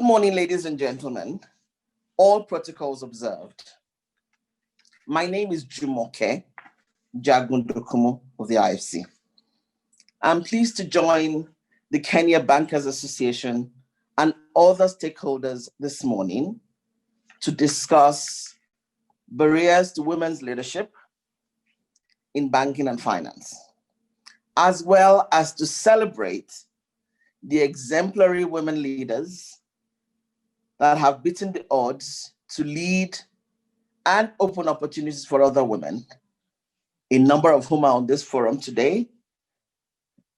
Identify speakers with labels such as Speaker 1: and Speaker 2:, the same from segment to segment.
Speaker 1: morning, ladies and gentlemen. All protocols observed. My name is Jumoke Jagundokumu of the IFC. I'm pleased to join the Kenya Bankers Association and other stakeholders this morning to discuss barriers to women's leadership in banking and finance, as well as to celebrate the exemplary women leaders that have beaten the odds to lead and open opportunities for other women, a number of whom are on this forum today.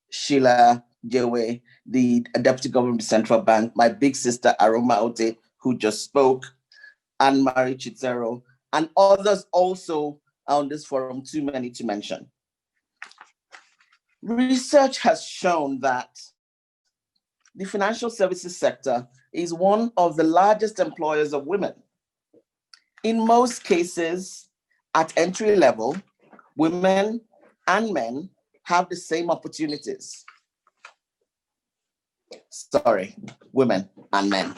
Speaker 1: Sheila Jewe, the Deputy Governor of the Central Bank, my big sister Aroma Ote, who just spoke, Anne-Marie Chizero, and others also are on this forum, too many to mention. Research has shown that the financial services sector is one of the largest employers of women. In most cases, at entry level, women and men have the same opportunities. Sorry, women and men.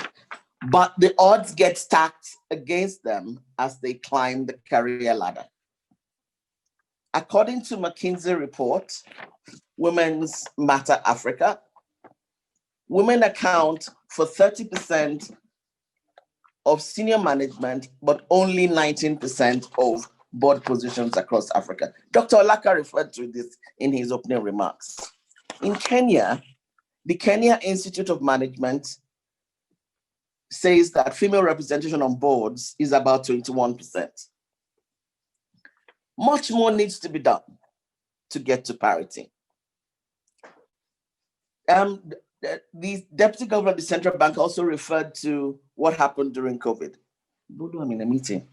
Speaker 1: But the odds get stacked against them as they climb the career ladder. According to McKinsey report, Women's Matter Africa, women account for 30% of senior management, but only 19% of board positions across Africa. Dr. Olaka referred to this in his opening remarks. In Kenya, the Kenya Institute of Management says that female representation on boards is about 21%. Much more needs to be done to get to parity. The Deputy Governor of the Central Bank also referred to what happened during COVID. I'm in a meeting.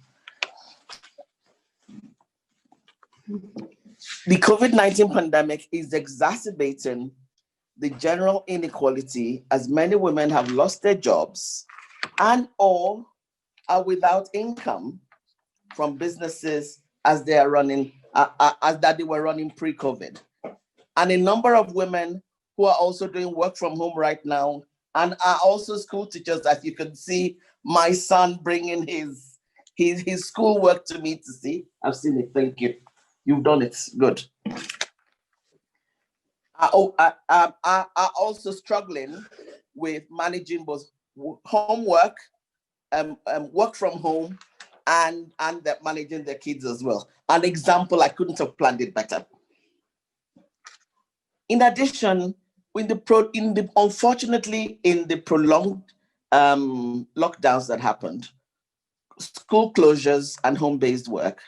Speaker 1: The COVID-19 pandemic is exacerbating the general inequality as many women have lost their jobs and or are without income from businesses as they are running, as that they were running pre-COVID. And a number of women who are also doing work from home right now and are also school teachers, as you can see my son bringing his school work to me to see. I've seen it, thank you. You've done it, good. Are also struggling with managing both homework, work from home, and managing their kids as well. An example, I couldn't have planned it better. In addition, unfortunately, in the prolonged lockdowns that happened, school closures and home-based work,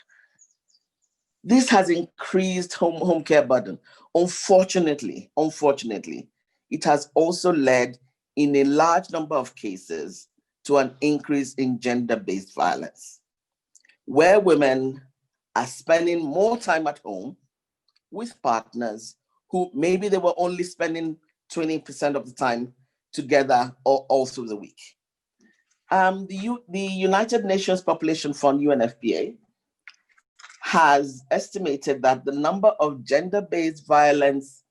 Speaker 1: this has increased home care burden. Unfortunately, it has also led in a large number of cases to an increase in gender-based violence, where women are spending more time at home with partners who maybe they were only spending 20% of the time together or all through the week. The United Nations Population Fund, UNFPA, has estimated that the number of gender-based violence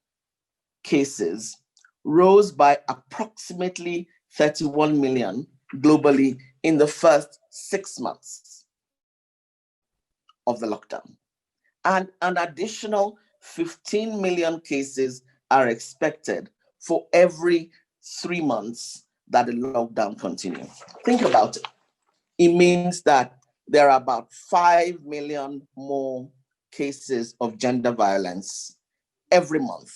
Speaker 1: cases rose by approximately 31 million globally in the first 6 months of the lockdown. And an additional 15 million cases are expected for every 3 months that the lockdown continues. Think about it. It means that there are about 5 million more cases of gender violence every month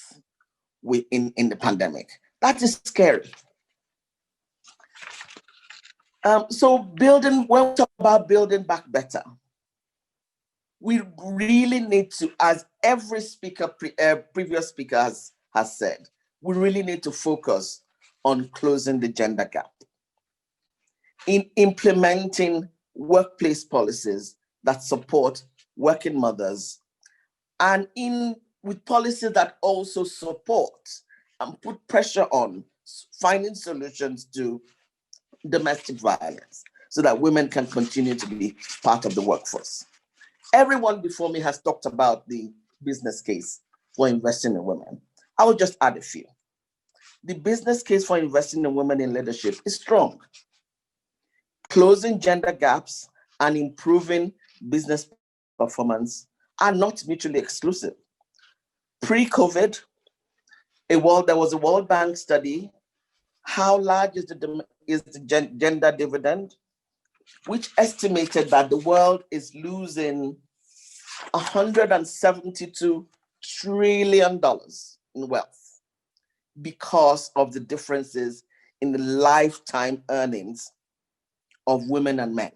Speaker 1: in the pandemic. That is scary. So when we talk about building back better, we really need to, as every speaker, previous speaker has said, we really need to focus on closing the gender gap, in implementing workplace policies that support working mothers, and with policies that also support and put pressure on finding solutions to domestic violence so that women can continue to be part of the workforce. Everyone before me has talked about the business case for investing in women. I will just add a few. the business case for investing in women in leadership is strong. Closing gender gaps and improving business performance are not mutually exclusive. Pre-COVID, there was a World Bank study, how large is the gender dividend, which estimated that the world is losing $172 trillion in wealth because of the differences in the lifetime earnings of women and men.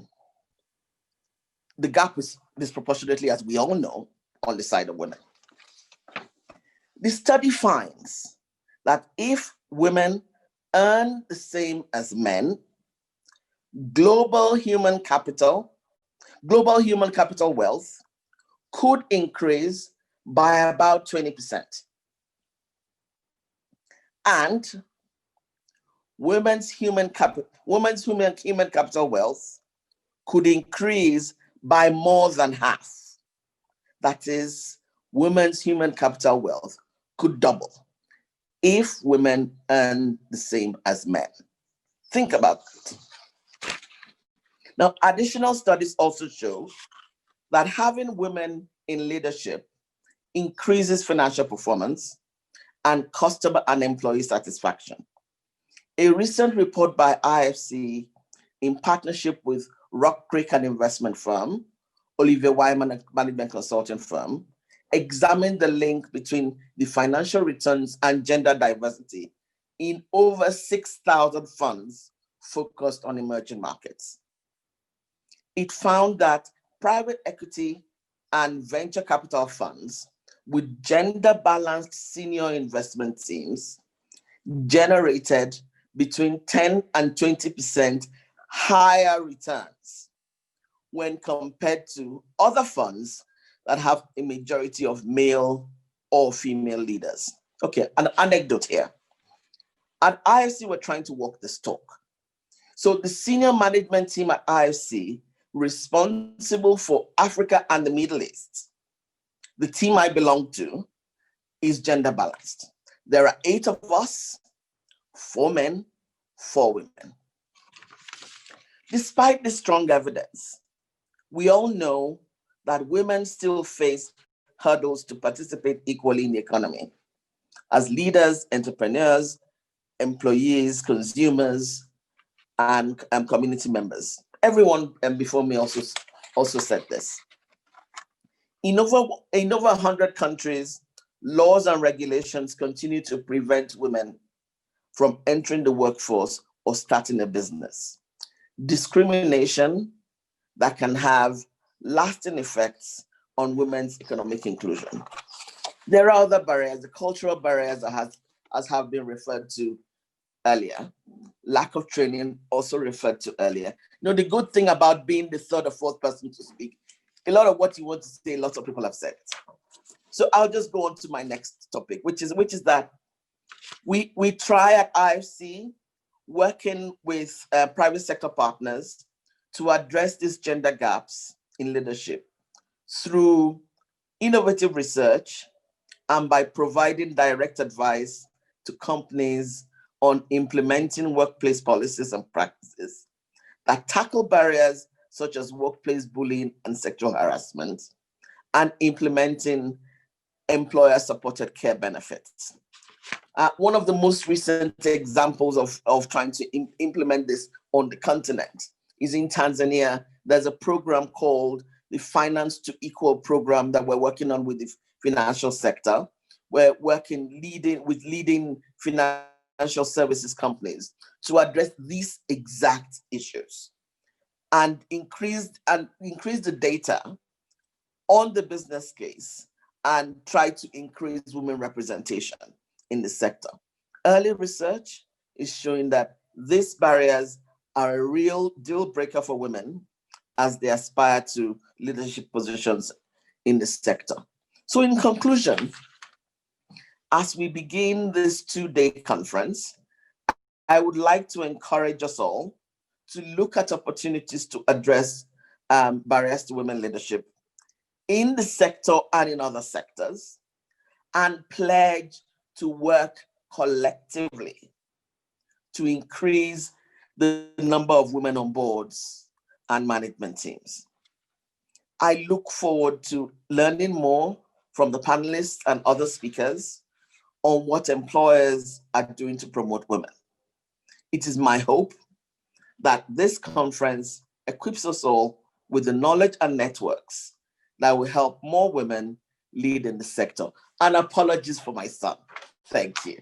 Speaker 1: The gap is disproportionately, as we all know, on the side of women. The study finds that if women earn the same as men, global human capital wealth could increase by about 20%. And women's human capital wealth could increase by more than half. That is, women's human capital wealth could double if women earn the same as men. Think about it. Now, additional studies also show that having women in leadership increases financial performance and customer and employee satisfaction. A recent report by IFC in partnership with Rock Creek, an investment firm, Oliver Wyman, a management consulting firm, examined the link between the financial returns and gender diversity in over 6,000 funds focused on emerging markets. It found that private equity and venture capital funds with gender-balanced senior investment teams generated between 10 and 20% higher returns when compared to other funds that have a majority of male or female leaders. Okay, an anecdote here. At IFC, we're trying to walk this talk. So the senior management team at IFC responsible for Africa and the Middle East, the team I belong to, is gender balanced. There are 8 of us, 4 men, 4 women. Despite this strong evidence, we all know that women still face hurdles to participate equally in the economy as leaders, entrepreneurs, employees, consumers, and community members. Everyone before me also said this. In over 100 countries, laws and regulations continue to prevent women from entering the workforce or starting a business. Discrimination that can have lasting effects on women's economic inclusion. There are other barriers, the cultural barriers as have been referred to earlier. Lack of training, also referred to earlier. The good thing about being the third or fourth person to speak, a lot of what you want to say, lots of people have said it. So I'll just go on to my next topic, which is that we try at IFC, working with private sector partners to address these gender gaps in leadership through innovative research and by providing direct advice to companies on implementing workplace policies and practices that tackle barriers such as workplace bullying and sexual harassment, and implementing employer-supported care benefits. One of the most recent examples of trying to implement this on the continent is in Tanzania. There's a program called the Finance to Equal program that we're working on with the financial sector. We're working with leading financial services companies to address these exact issues and increase the data on the business case and try to increase women representation in the sector. Early research is showing that these barriers are a real deal breaker for women as they aspire to leadership positions in the sector. So in conclusion, as we begin this 2-day conference, I would like to encourage us all to look at opportunities to address barriers to women leadership in the sector and in other sectors, and pledge to work collectively to increase the number of women on boards and management teams. I look forward to learning more from the panelists and other speakers on what employers are doing to promote women. It is my hope that this conference equips us all with the knowledge and networks that will help more women lead in the sector. And apologies for my son. Thank you.